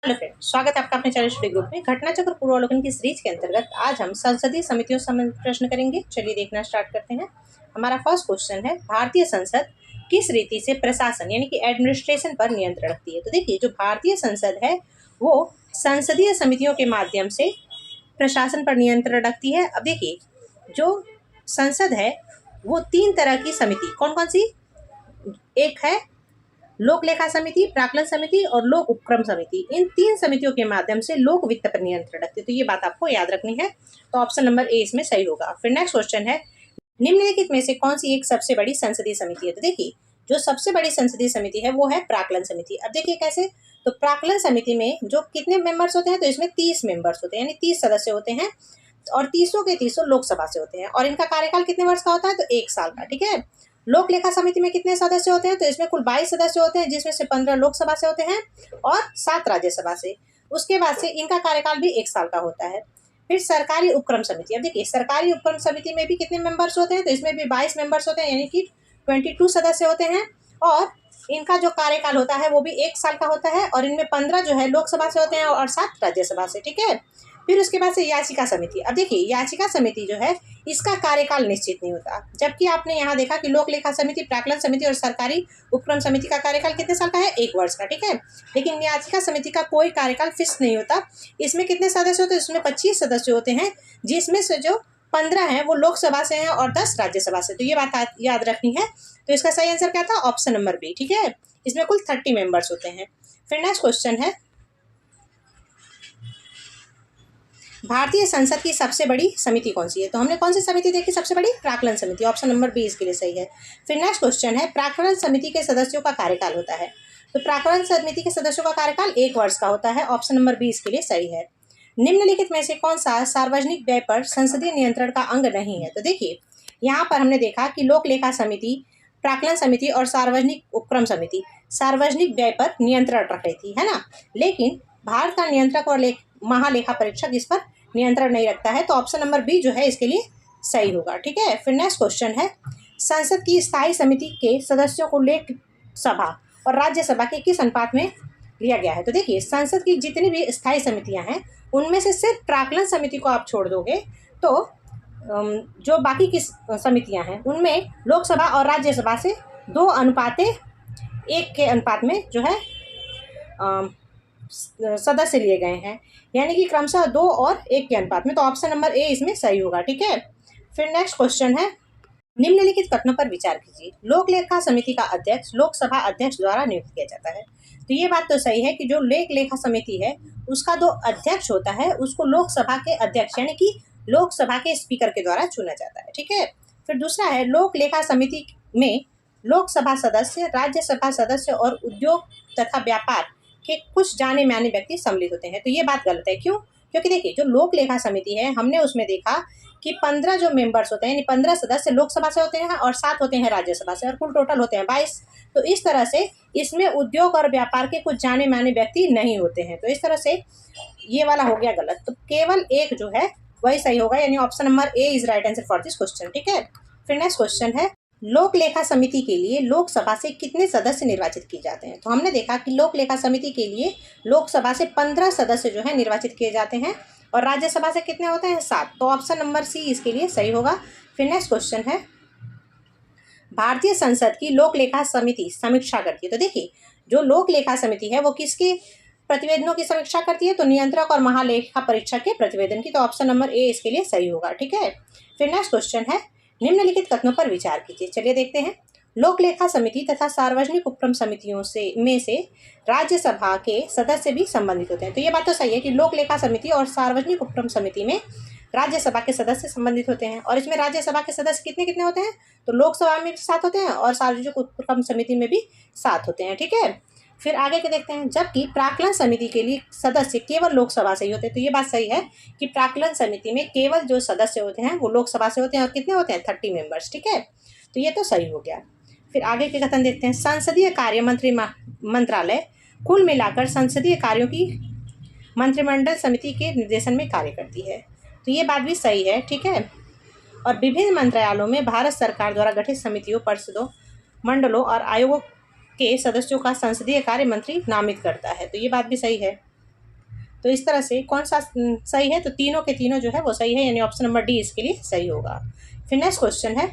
Hello friend, स्वागत है आपका अपने चैनल स्टडी ग्रुप में। घटना चक्र पूर्वावलोकन की सीरीज के अंतर्गत आज हम संसदीय समितियों से संबंधित प्रश्न करेंगे। चलिए देखना स्टार्ट करते हैं। हमारा फर्स्ट क्वेश्चन है, भारतीय संसद किस रीति से प्रशासन यानी कि एडमिनिस्ट्रेशन पर नियंत्रण रखती है। तो देखिए, जो भारतीय संसद है वो संसदीय समितियों के माध्यम से प्रशासन पर नियंत्रण रखती है। अब देखिए, जो संसद है वो 3 तरह की समिति, कौन कौन सी, एक है लोक लेखा समिति, प्राक्कलन समिति और लोक उपक्रम समिति। इन 3 समितियों के माध्यम से लोक वित्त पर नियंत्रण रखते हैं। तो ये बात आपको याद रखनी है। तो ऑप्शन नंबर ए इसमें सही होगा। फिर नेक्स्ट क्वेश्चन है, निम्नलिखित में से कौन सी एक सबसे बड़ी संसदीय समिति है। तो देखिए, जो सबसे बड़ी संसदीय समिति है वो है प्राक्कलन समिति। अब देखिए कैसे, तो प्राक्कलन समिति में जो कितने मेंबर्स होते हैं, तो इसमें 30 मेंबर्स होते हैं, यानी 30 सदस्य होते हैं और 30 के 30 लोकसभा से होते हैं। और इनका कार्यकाल कितने वर्ष का होता है, तो 1 साल का। ठीक है। लोक लेखा समिति में कितने सदस्य होते हैं, तो इसमें कुल 22 सदस्य होते हैं, जिसमें से 15 लोकसभा से होते हैं और 7 राज्यसभा से। उसके बाद से इनका कार्यकाल भी 1 साल का होता है। फिर सरकारी उपक्रम समिति। अब देखिए, सरकारी उपक्रम समिति में भी कितने मेंबर्स होते हैं, तो इसमें भी 22 मेंबर्स होते हैं, यानी कि 22 सदस्य होते हैं। और इनका जो कार्यकाल होता है वो भी 1 साल का होता है और इनमें 15 जो है लोकसभा से होते हैं और 7 राज्यसभा से। ठीक है। फिर उसके बाद से याचिका समिति। अब देखिए, याचिका समिति जो है इसका कार्यकाल निश्चित नहीं होता, जबकि आपने यहाँ देखा कि लोक लेखा समिति, प्राक्कलन समिति और सरकारी उपक्रम समिति का कार्यकाल कितने साल का है, 1 वर्ष का। ठीक है। लेकिन याचिका समिति का कोई कार्यकाल फिक्स नहीं होता। इसमें कितने सदस्य होते हैं, इसमें 25 सदस्य होते हैं, जिसमें से जो 15 हैं वो लोकसभा से हैं और 10 राज्यसभा से। तो ये बात याद रखनी है। तो इसका सही आंसर क्या था, ऑप्शन नंबर बी। ठीक है। इसमें कुल 30 मेंबर्स होते हैं। फिर नेक्स्ट क्वेश्चन है, भारतीय संसद की सबसे बड़ी समिति कौन सी है। तो हमने कौन सी समिति देखी सबसे बड़ी, प्राक्कलन समिति। ऑप्शन नंबर बी इसके लिए सही है। फिर नेक्स्ट क्वेश्चन है, प्राक्कलन समिति के सदस्यों का कार्यकाल होता है। तो प्राक्कलन समिति के सदस्यों का कार्यकाल 1 वर्ष का होता है। ऑप्शन नंबर बी इसके लिए सही है। निम्नलिखित में से कौन सा सार्वजनिक व्यय पर संसदीय नियंत्रण का अंग नहीं है। तो देखिए, यहाँ पर हमने देखा कि लोक लेखा समिति, प्राक्कलन समिति और सार्वजनिक उपक्रम समिति सार्वजनिक व्यय पर नियंत्रण रख रही थी, है ना। लेकिन भारत का नियंत्रक और महालेखा परीक्षक इस पर नियंत्रण नहीं रखता है। तो ऑप्शन नंबर बी जो है इसके लिए सही होगा। ठीक है। फिर नेक्स्ट क्वेश्चन है, संसद की स्थायी समिति के सदस्यों को लोकसभा और राज्यसभा के किस अनुपात में लिया गया है। तो देखिए, संसद की जितनी भी स्थायी समितियां हैं उनमें से सिर्फ प्राक्कलन समिति को आप छोड़ दोगे तो जो बाकी की समितियां हैं उनमें लोकसभा और राज्यसभा से 2:1 के अनुपात में जो है सदस्य लिए गए हैं, यानी कि क्रमशः 2 और 1 के अनुपात में। तो ऑप्शन नंबर ए इसमें सही होगा। ठीक है। फिर नेक्स्ट क्वेश्चन है, निम्नलिखित कथनों पर विचार कीजिए। लोक लेखा समिति का अध्यक्ष लोकसभा अध्यक्ष द्वारा नियुक्त किया जाता है। तो ये बात तो सही है कि जो लोक लेखा समिति है उसका जो अध्यक्ष होता है उसको लोकसभा के अध्यक्ष यानी कि लोकसभा के स्पीकर के द्वारा चुना जाता है। ठीक है। फिर दूसरा है, लोक लेखा समिति में लोकसभा सदस्य, राज्यसभा सदस्य और उद्योग तथा व्यापार के कुछ जाने माने व्यक्ति सम्मिलित होते हैं। तो ये बात गलत है। क्यों? क्योंकि देखिए, जो लोक लेखा समिति है हमने उसमें देखा कि 15 जो मेंबर्स होते हैं, यानी 15 सदस्य लोकसभा से होते हैं और 7 होते हैं राज्यसभा से, और कुल टोटल होते हैं 22। तो इस तरह से इसमें उद्योग और व्यापार के कुछ जाने माने व्यक्ति नहीं होते हैं। तो इस तरह से ये वाला हो गया गलत। तो केवल एक जो है वही सही होगा, यानी option number A is right answer for this question. ठीक है। फिर नेक्स्ट क्वेश्चन है, लोक लेखा समिति के लिए लोकसभा से कितने सदस्य निर्वाचित किए जाते हैं। तो हमने देखा कि लोक लेखा समिति के लिए लोकसभा से 15 सदस्य जो है निर्वाचित किए जाते हैं और राज्यसभा से कितने होते हैं, 7। तो ऑप्शन नंबर सी इसके लिए सही होगा। फिर नेक्स्ट क्वेश्चन है, भारतीय संसद की लोक लेखा समिति समीक्षा करती है। तो देखिए, जो लोक लेखा समिति है वो किसके प्रतिवेदनों की समीक्षा करती है, तो नियंत्रक और महालेखा परीक्षक के प्रतिवेदन की। तो ऑप्शन नंबर ए इसके लिए सही होगा। ठीक है। फिर नेक्स्ट क्वेश्चन है, निम्नलिखित कथनों पर विचार कीजिए। चलिए देखते हैं। लोक लेखा समिति तथा सार्वजनिक उपक्रम समितियों से राज्यसभा के सदस्य भी संबंधित होते हैं। तो ये बात तो सही है कि लोक लेखा समिति और सार्वजनिक उपक्रम समिति में राज्यसभा के सदस्य संबंधित होते हैं। और इसमें राज्यसभा के सदस्य कितने कितने होते हैं, तो लोकसभा में भी 7 होते हैं और सार्वजनिक उपक्रम समिति में भी 7 होते हैं। ठीक है। फिर आगे के देखते हैं, जबकि प्राक्कलन समिति के लिए सदस्य केवल लोकसभा से ही होते हैं। तो ये बात सही है कि प्राक्कलन समिति में केवल जो सदस्य होते हैं वो लोकसभा से होते हैं और कितने होते हैं, 30 मेंबर्स। ठीक है। तो ये तो सही हो गया। फिर आगे के कथन देखते हैं, संसदीय कार्य मंत्रालय कुल मिलाकर संसदीय कार्यों की मंत्रिमंडल समिति के निर्देशन में कार्य करती है। तो ये बात भी सही है। ठीक है। और विभिन्न मंत्रालयों में भारत सरकार द्वारा गठित समितियों, परिषदों, मंडलों और आयोगों के सदस्यों का संसदीय कार्य मंत्री नामित करता है। तो ये बात भी सही है। तो इस तरह से कौन सा सही है, तो तीनों के तीनों जो है वो सही है, यानी ऑप्शन नंबर डी इसके लिए सही होगा। फिर नेक्स्ट क्वेश्चन है,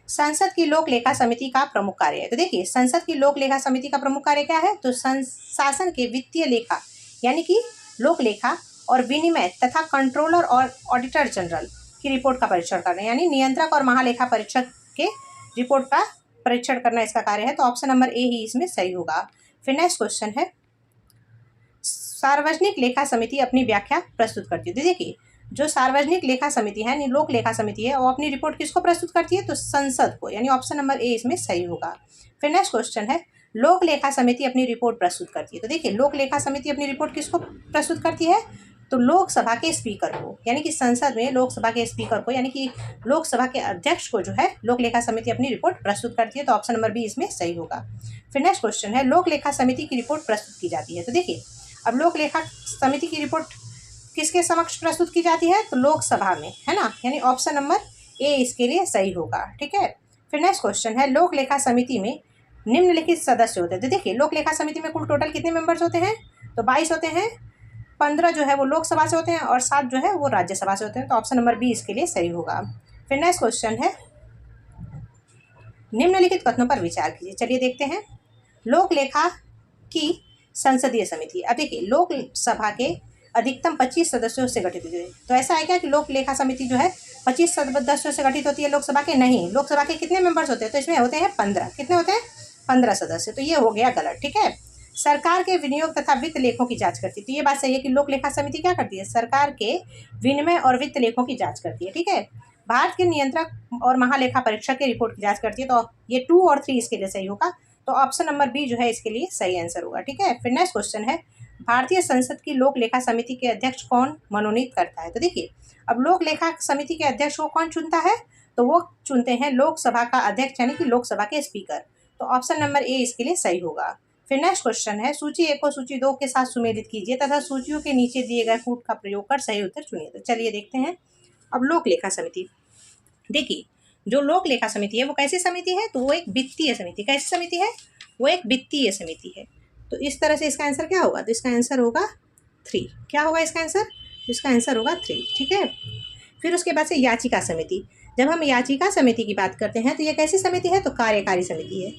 संसद की लोक लेखा समिति का प्रमुख कार्य है। तो देखिए संसद की लोक लेखा समिति का प्रमुख कार्य क्या है, तो शासन के वित्तीय लेखा यानी कि लोक लेखा और विनिमय तथा कंट्रोलर और ऑडिटर जनरल की रिपोर्ट का परीक्षण करना, यानी नियंत्रक और महालेखा परीक्षक के रिपोर्ट का परीक्षण करना इसका कार्य है। तो ऑप्शन नंबर ए ही इसमें सही होगा। फिर नेक्स्ट क्वेश्चन है, सार्वजनिक लेखा समिति अपनी व्याख्या प्रस्तुत करती है। तो देखिए जो सार्वजनिक लेखा समिति है यानी लोक लेखा समिति है वो अपनी रिपोर्ट किसको प्रस्तुत करती है, तो संसद को, यानी ऑप्शन नंबर ए इसमें सही होगा। फिर नेक्स्ट क्वेश्चन है, लोक लेखा समिति अपनी रिपोर्ट प्रस्तुत करती है। तो देखिए लोक लेखा समिति अपनी रिपोर्ट किसको प्रस्तुत करती है, तो लोकसभा के स्पीकर को, यानी कि संसद में लोकसभा के स्पीकर को, यानी कि लोकसभा के अध्यक्ष को जो है लोक लेखा समिति अपनी रिपोर्ट प्रस्तुत करती है। तो ऑप्शन नंबर बी इसमें सही होगा। फिर नेक्स्ट क्वेश्चन है, लोक लेखा समिति की रिपोर्ट प्रस्तुत की जाती है। तो देखिए अब लोक लेखा समिति की रिपोर्ट किसके समक्ष प्रस्तुत की जाती है, तो लोकसभा में, है ना, यानी ऑप्शन नंबर ए इसके लिए सही होगा। ठीक है। फिर नेक्स्ट क्वेश्चन है, लोक लेखा समिति में निम्नलिखित सदस्य होते हैं। तो देखिए लोक लेखा समिति में कुल टोटल कितने मेंबर्स होते हैं, तो 22 होते हैं। 15 जो है वो लोकसभा से होते हैं और 7 जो है वो राज्यसभा से होते हैं। तो ऑप्शन नंबर बी इसके लिए सही होगा। फिर नेक्स्ट क्वेश्चन है, निम्नलिखित कथनों पर विचार कीजिए। चलिए देखते हैं, लोक लेखा की संसदीय समिति। अब देखिए लोकसभा के अधिकतम 25 सदस्यों से गठित होती है। तो ऐसा है क्या कि लोक लेखा समिति जो है 25 सदस्यों से गठित होती है लोकसभा के, नहीं, लोकसभा के कितने मेंबर्स होते हैं, तो इसमें होते हैं 15। कितने होते हैं, 15 सदस्य। तो ये हो गया गलत। ठीक है। सरकार के विनियोग तथा वित्त लेखों की जांच करती है। तो ये बात सही है कि लोक लेखा समिति क्या करती है, सरकार के विनिमय और वित्त लेखों की जांच करती है। ठीक है। भारत के नियंत्रक और महालेखा परीक्षक की रिपोर्ट की जांच करती है। तो ये 2 और 3 इसके लिए सही होगा। तो ऑप्शन नंबर बी जो है इसके लिए सही आंसर होगा। ठीक है। फिर नेक्स्ट क्वेश्चन है, भारतीय संसद की लोक लेखा समिति के अध्यक्ष कौन मनोनीत करता है। तो देखिए अब लोक लेखा समिति के अध्यक्ष को कौन चुनता है, तो वो चुनते हैं लोकसभा का अध्यक्ष यानी कि लोकसभा के स्पीकर। तो ऑप्शन नंबर ए इसके लिए सही होगा। फिर नेक्स्ट क्वेश्चन है, सूची 1 को सूची 2 के साथ सुमेलित कीजिए तथा सूचियों के नीचे दिए गए कूट का प्रयोग कर सही उत्तर चुनिए। तो चलिए देखते हैं। अब लोक लेखा समिति, देखिए जो लोक लेखा समिति है वो कैसी समिति है, तो वो एक वित्तीय समिति। कैसी समिति है, वो एक वित्तीय समिति है। तो इस तरह से इसका आंसर क्या होगा, तो इसका आंसर होगा 3। क्या होगा इसका आंसर, इसका आंसर होगा 3। ठीक है। फिर उसके बाद से याचिका समिति। जब हम याचिका समिति की बात करते हैं तो ये कैसी समिति है, तो कार्यकारी समिति है।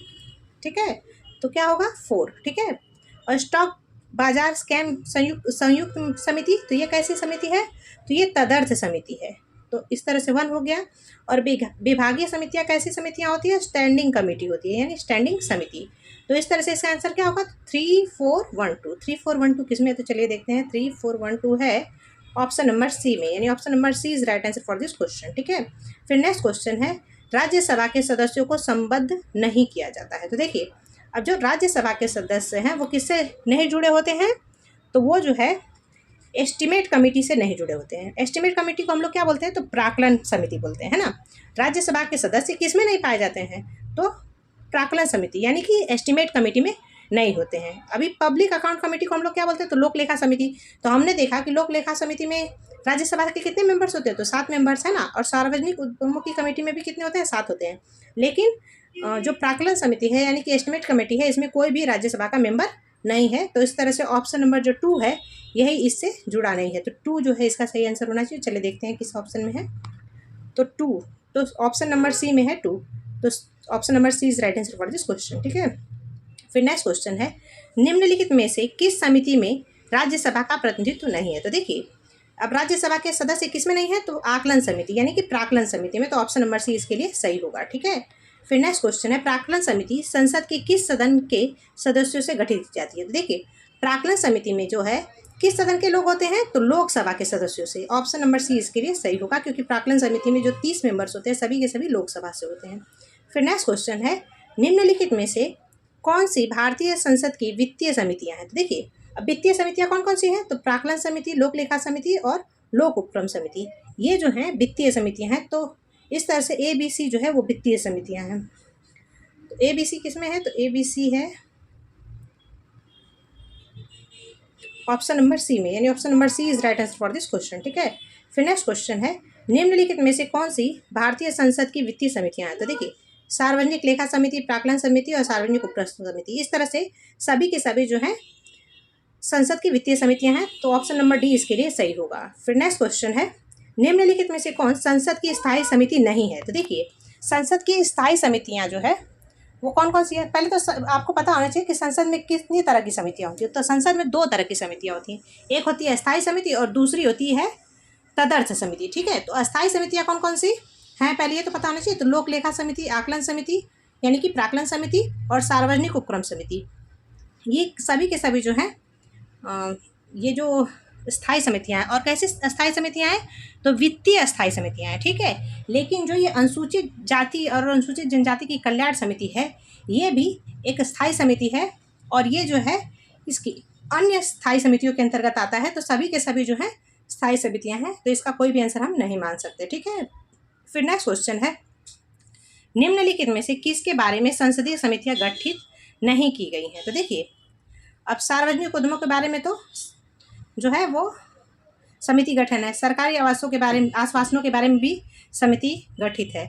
ठीक है। तो क्या होगा 4। ठीक है। और स्टॉक बाजार स्कैम संयुक्त समिति, तो ये कैसी समिति है, तो ये तदर्थ समिति है। तो इस तरह से 1 हो गया। और विभागीय समितियां कैसी समितियां होती है, स्टैंडिंग कमेटी होती है, यानी स्टैंडिंग समिति। तो इस तरह से इसका आंसर क्या होगा, 3, 4, 1, 2। 3, 4, 1, 2 किसमें है, तो चलिए देखते हैं। 3, 4, 1, 2 है ऑप्शन नंबर सी में, यानी option number C is right answer for this question. ठीक है। फिर नेक्स्ट क्वेश्चन है, राज्यसभा के सदस्यों को संबद्ध नहीं किया जाता है। तो देखिए अब जो राज्यसभा के सदस्य हैं वो किससे नहीं जुड़े होते हैं, तो वो जो है एस्टिमेट कमेटी से नहीं जुड़े होते हैं। एस्टिमेट कमेटी को हम लोग क्या बोलते हैं, तो प्राक्कलन समिति बोलते हैं, है ना। राज्यसभा के सदस्य किसमें नहीं पाए जाते हैं, तो प्राक्कलन समिति, यानी कि एस्टिमेट कमेटी में नहीं होते हैं। अभी पब्लिक अकाउंट कमेटी को हम लोग क्या बोलते हैं, तो लोक लेखा समिति। तो हमने देखा कि लोक लेखा समिति में राज्यसभा के कितने मेंबर्स होते हैं, तो 7 मेंबर्स है ना। और सार्वजनिक उपक्रमों की कमेटी में भी कितने होते हैं, 7 होते हैं। लेकिन जो प्राक्कलन समिति है यानी कि एस्टिमेट कमेटी है, इसमें कोई भी राज्यसभा का मेंबर नहीं है। तो इस तरह से ऑप्शन नंबर जो 2 है यही इससे जुड़ा नहीं है। तो 2 जो है इसका सही आंसर होना चाहिए। चलिए देखते हैं किस ऑप्शन में है, तो 2, तो ऑप्शन नंबर सी में है 2। तो option number C is right answer for this question. ठीक है। फिर नेक्स्ट क्वेश्चन है, निम्नलिखित में से किस समिति में राज्यसभा का प्रतिनिधित्व नहीं है। तो देखिए अब राज्यसभा के सदस्य किस में नहीं है, तो आकलन समिति यानी कि प्राक्कलन समिति में। तो ऑप्शन नंबर सी इसके लिए सही होगा। ठीक है। फिर नेक्स्ट क्वेश्चन है, प्राक्कलन समिति संसद के किस सदन के सदस्यों से गठित की जाती है। तो देखिए प्राक्कलन समिति में जो है किस सदन के लोग होते हैं, तो लोकसभा के सदस्यों से। ऑप्शन नंबर सी इसके लिए सही होगा, क्योंकि प्राक्कलन समिति में जो 30 मेंबर्स होते हैं सभी के सभी लोकसभा से होते हैं। फिर नेक्स्ट क्वेश्चन है, निम्नलिखित में से कौन सी भारतीय संसद की वित्तीय समितियां हैं। तो देखिए अब वित्तीय समितियां कौन कौन सी हैं, तो प्राक्कलन समिति, लोक लेखा समिति और लोक उपक्रम समिति, ये जो हैं वित्तीय समितियां हैं। तो इस तरह से ABC जो है वो वित्तीय समितियां हैं। तो ABC किस में है, तो ABC है ऑप्शन नंबर सी में, यानी option number C is right answer for this question. ठीक है। फिर नेक्स्ट क्वेश्चन है, निम्नलिखित में से कौन सी भारतीय संसद की वित्तीय समितियां हैं। तो देखिए सार्वजनिक लेखा समिति, प्राक्कलन समिति और सार्वजनिक उपक्रम समिति, इस तरह से सभी के सभी जो है संसद की वित्तीय समितियां हैं, तो ऑप्शन नंबर डी इसके लिए सही होगा। फिर नेक्स्ट क्वेश्चन है, निम्नलिखित में से कौन संसद की स्थायी समिति नहीं है? तो देखिए, संसद की स्थायी समितियां जो है वो कौन कौन सी है? पहले तो आपको पता होना चाहिए कि संसद में कितनी तरह की समितियां होती है। तो संसद में 2 तरह की समितियां होती हैं, एक होती है स्थायी समिति और दूसरी होती है तदर्थ समिति। ठीक है, तो अस्थायी समितियां कौन कौन सी हैं पहले ये तो पता होना चाहिए। तो लोक लेखा समिति, आकलन समिति यानी कि प्राक्कलन समिति, और सार्वजनिक उपक्रम समिति, ये सभी के सभी जो हैं ये जो स्थायी समितियां हैं। और कैसी स्थायी समितियां हैं? तो वित्तीय स्थायी समितियां हैं। ठीक है, लेकिन जो ये अनुसूचित जाति और अनुसूचित जनजाति की कल्याण समिति है, ये भी एक स्थायी समिति है और ये जो है इसकी अन्य स्थायी समितियों के अंतर्गत आता है। तो सभी के सभी जो है स्थायी समितियां हैं, तो इसका कोई भी आंसर हम नहीं मान सकते। ठीक है, फिर नेक्स्ट क्वेश्चन है, निम्नलिखित में से किसके बारे में संसदीय समितियां गठित नहीं की गई हैं? तो देखिए, अब सार्वजनिक उद्यमों के बारे में तो जो है वो समिति गठन है, सरकारी आवासों के बारे में, आश्वासनों के बारे में भी समिति गठित है,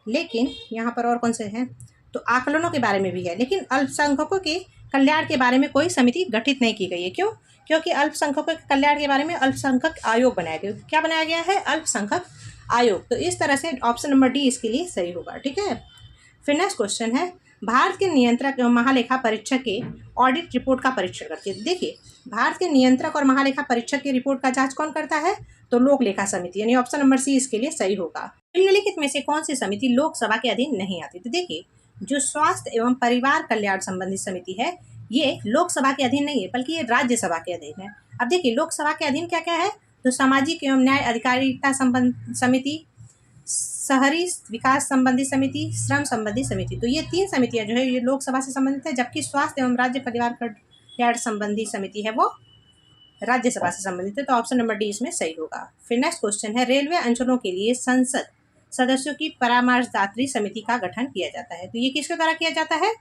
लेकिन यहाँ पर और कौन से हैं? तो आकलनों के बारे में भी है, लेकिन अल्पसंख्यकों के कल्याण के बारे में कोई समिति गठित नहीं की गई है। क्यों? क्योंकि अल्पसंख्यकों के कल्याण के बारे में अल्पसंख्यक आयोग बनाया गया। क्या बनाया गया है? अल्पसंख्यक आयोग। तो इस तरह से ऑप्शन नंबर डी इसके लिए सही होगा। ठीक है, फिर नेक्स्ट क्वेश्चन है, भारत के नियंत्रक एवं महालेखा परीक्षक के ऑडिट रिपोर्ट का परीक्षण करती है। देखिए, भारत के नियंत्रक और महालेखा परीक्षक की रिपोर्ट का जांच कौन करता है? तो लोक लेखा समिति, यानी ऑप्शन नंबर सी इसके लिए सही होगा। निम्नलिखित में से कौन सी समिति लोकसभा के अधीन नहीं आती? तो देखिए, जो स्वास्थ्य एवं परिवार कल्याण संबंधी समिति है, ये लोकसभा के अधीन नहीं है, बल्कि ये राज्यसभा के अधीन है। अब देखिए, लोकसभा के अधीन क्या क्या है? तो सामाजिक एवं न्याय अधिकारिता संबंध समिति, शहरी विकास संबंधी समिति, श्रम संबंधी समिति। तो ये 3 समितियां जो है ये लोकसभा से संबंधित है, जबकि स्वास्थ्य एवं राज्य परिवार कल्याण संबंधी समिति है वो राज्यसभा से संबंधित है। तो ऑप्शन नंबर डी इसमें सही होगा। फिर नेक्स्ट क्वेश्चन है, रेलवे अंचलों के लिए संसद सदस्यों की परामर्शदात्री समिति का गठन किया जाता है। तो ये किसके द्वारा किया जाता है?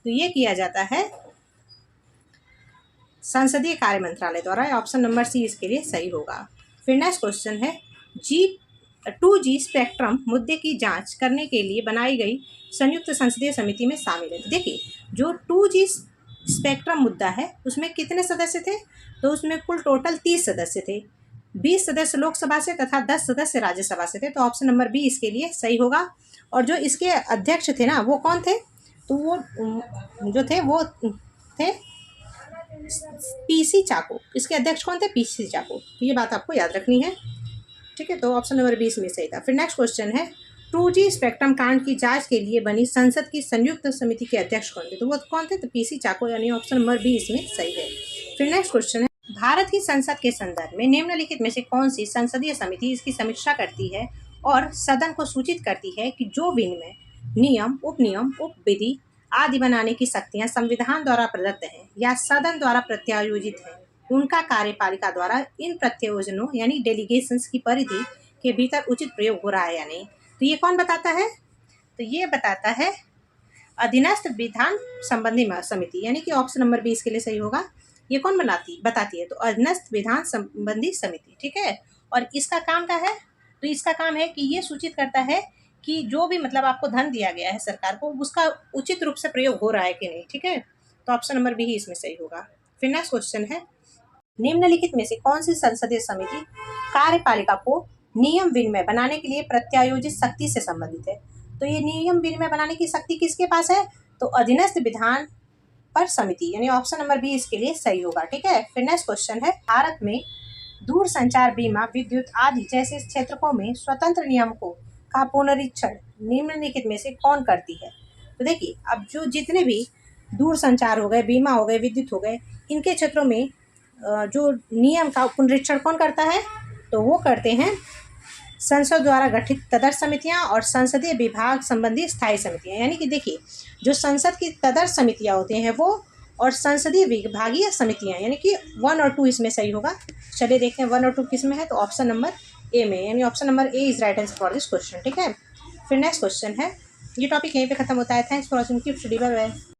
तो ये किया जाता है संसदीय कार्य मंत्रालय द्वारा। ऑप्शन नंबर सी इसके लिए सही होगा। फिर नेक्स्ट क्वेश्चन है, 2G स्पेक्ट्रम मुद्दे की जांच करने के लिए बनाई गई संयुक्त संसदीय समिति में शामिल है। देखिए, जो 2G स्पेक्ट्रम मुद्दा है उसमें कितने सदस्य थे? तो उसमें कुल टोटल 30 सदस्य थे, 20 सदस्य लोकसभा से तथा 10 सदस्य राज्यसभा से थे। तो ऑप्शन नंबर बी इसके लिए सही होगा। और जो इसके अध्यक्ष थे ना, वो कौन थे? तो वो जो थे वो थे PC चाको। इसके अध्यक्ष कौन थे? PC चाको। ये बात आपको याद रखनी है। ठीक है, तो ऑप्शन नंबर 20 में सही था। फिर नेक्स्ट क्वेश्चन है, 2G स्पेक्ट्रम कांड की जांच के लिए बनी संसद की संयुक्त समिति के अध्यक्ष कौन थे? तो वो कौन थे? तो PC चाको, यानी ऑप्शन नंबर बी इसमें सही है। फिर नेक्स्ट क्वेश्चन है, भारत की संसद के संदर्भ में निम्नलिखित में से कौन सी संसदीय समिति इसकी समीक्षा करती है और सदन को सूचित करती है कि जो विनिमय, नियम, उपविधि आदि बनाने की शक्तियां संविधान द्वारा प्रदत्त हैं या सदन द्वारा प्रत्यायोजित हैं, उनका कार्यपालिका द्वारा इन प्रत्यायोजनों यानी डेलीगेशंस की परिधि के भीतर उचित प्रयोग हो रहा है या नहीं? तो ये कौन बताता है? तो ये बताता है अधीनस्थ विधान संबंधी समिति, यानी कि ऑप्शन नंबर 20 के लिए सही होगा। ये कौन बताती है? तो अधीनस्थ विधान संबंधी समिति। ठीक है, और इसका काम क्या है? तो इसका काम है कि ये सूचित करता है कि जो भी मतलब आपको धन दिया गया है सरकार को, उसका उचित रूप से प्रयोग हो रहा है कि नहीं। ठीक है, तो ऑप्शन नंबर बी ही इसमें सही होगा। फिर नेक्स्ट क्वेश्चन है, निम्नलिखित में से कौन सी संसदीय समिति कार्यपालिका को नियम विनिमय बनाने के लिए प्रत्यायोजित शक्ति से संबंधित है? तो ये नियम विनिमय बनाने की शक्ति किसके पास है? तो अधीनस्थ विधान पर समिति, यानी ऑप्शन नंबर बी इसके लिए सही होगा। ठीक है, फिर नेक्स्ट क्वेश्चन है, भारत में दूरसंचार, बीमा, विद्युत आदि जैसे क्षेत्रों में स्वतंत्र नियामकों का पुनरीक्षण निम्नलिखित में से कौन करती है? तो देखिए, अब जो जितने भी दूरसंचार हो गए, बीमा हो गए, विद्युत हो गए, इनके क्षेत्रों में जो नियम का पुनरीक्षण कौन करता है? तो वो करते हैं संसद द्वारा गठित तदर्थ समितियां और संसदीय विभाग संबंधी स्थायी समितियां। यानी कि देखिए, जो संसद की तदर्थ समितियां होते हैं वो, और संसदीय विभागीय समितियां, यानी कि 1 और 2 इसमें सही होगा। चलिए देखते हैं 1 और 2 किस में है। तो ऑप्शन नंबर ए में, यानी option number A is right answer for this question. ठीक है, फिर नेक्स्ट क्वेश्चन है, ये टॉपिक यहीं पे खत्म होता है। Thanks for watching, keep study, bye bye.